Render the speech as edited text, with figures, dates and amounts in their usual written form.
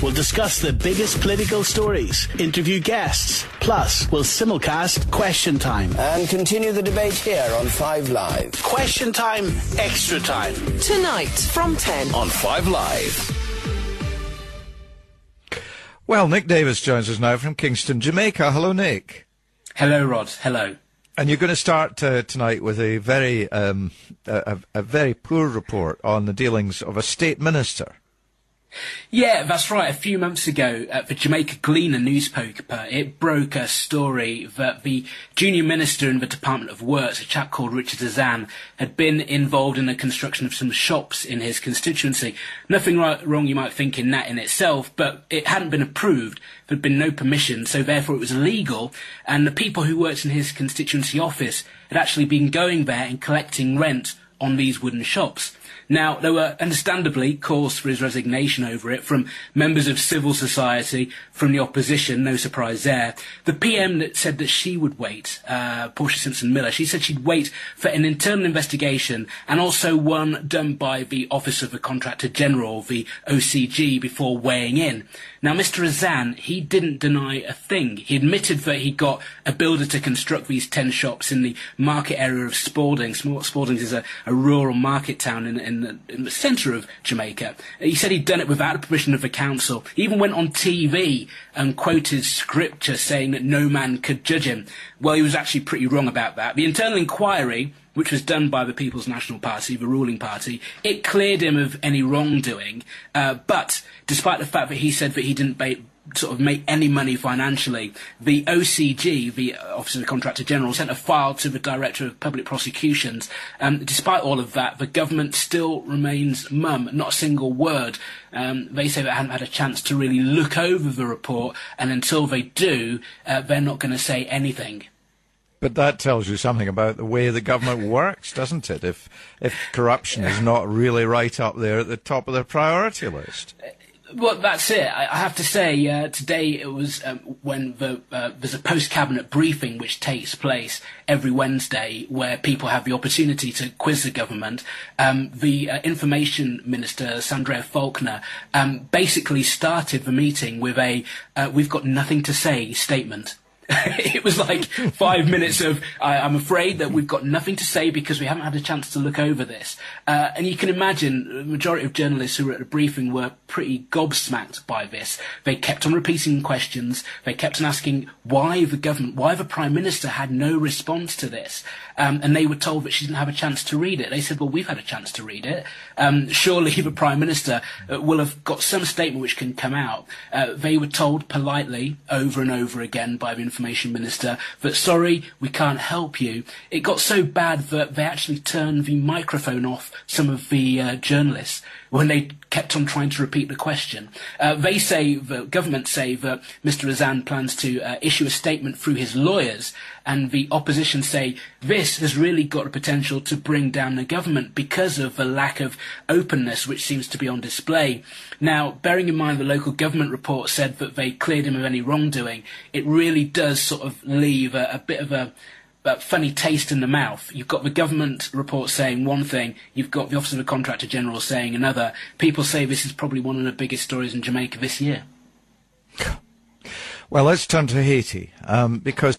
We'll discuss the biggest political stories, interview guests, plus we'll simulcast Question Time. And continue the debate here on 5 Live. Question Time, extra time. Tonight from 10 on 5 Live. Well, Nick Davis joins us now from Kingston, Jamaica. Hello, Nick. Hello, Rod. Hello. And you're going to start tonight with a very poor report on the dealings of a state minister. Yeah, that's right. A few months ago, the Jamaica Gleaner newspaper, it broke a story that the junior minister in the Department of Works, a chap called Richard Azan, had been involved in the construction of some shops in his constituency. Nothing wrong, you might think, in that in itself, but it hadn't been approved. There had been no permission, so therefore it was illegal, and the people who worked in his constituency office had actually been going there and collecting rent on these wooden shops. Now, there were understandably calls for his resignation over it from members of civil society, from the opposition, no surprise there. The PM that said that she would wait, Portia Simpson-Miller, she said she'd wait for an internal investigation and also one done by the Office of the Contractor General, the OCG, before weighing in. Now, Mr. Azan, he didn't deny a thing. He admitted that he got a builder to construct these 10 shops in the market area of Spalding. Spalding is a rural market town in the centre of Jamaica. He said he'd done it without the permission of the council. He even went on TV and quoted scripture saying that no man could judge him. Well, he was actually pretty wrong about that. The internal inquiry, which was done by the People's National Party, the ruling party, it cleared him of any wrongdoing. But despite the fact that he said that he didn't make any money financially, the OCG, the Office of the Contractor General, sent a file to the Director of Public Prosecutions. Despite all of that, the government still remains mum, not a single word. They say they haven't had a chance to really look over the report, and until they do, they're not going to say anything. But that tells you something about the way the government works, doesn't it? If corruption is not really right up there at the top of their priority list. Well, that's it. I have to say, today it was when there's a post-cabinet briefing which takes place every Wednesday where people have the opportunity to quiz the government. The Information Minister, Sandra Faulkner, basically started the meeting with a "we've got nothing to say" statement. It was like 5 minutes of, I'm afraid that we've got nothing to say because we haven't had a chance to look over this. And you can imagine the majority of journalists who were at the briefing were pretty gobsmacked by this. They kept on repeating questions. They kept on asking why the Prime Minister had no response to this. And they were told that she didn't have a chance to read it. They said, well, we've had a chance to read it. Surely the Prime Minister will have got some statement which can come out. They were told politely over and over again by the Information Minister that, sorry, we can't help you. It got so bad that they actually turned the microphone off some of the journalists when they kept on trying to repeat the question. The government say that Mr. Azan plans to issue a statement through his lawyers, and the opposition say this has really got the potential to bring down the government because of the lack of openness which seems to be on display. Now, bearing in mind the local government report said that they cleared him of any wrongdoing, it really does sort of leave a bit of a funny taste in the mouth. You've got the government report saying one thing, you've got the Office of the Contractor General saying another. People say this is probably one of the biggest stories in Jamaica this year. Well, let's turn to Haiti, because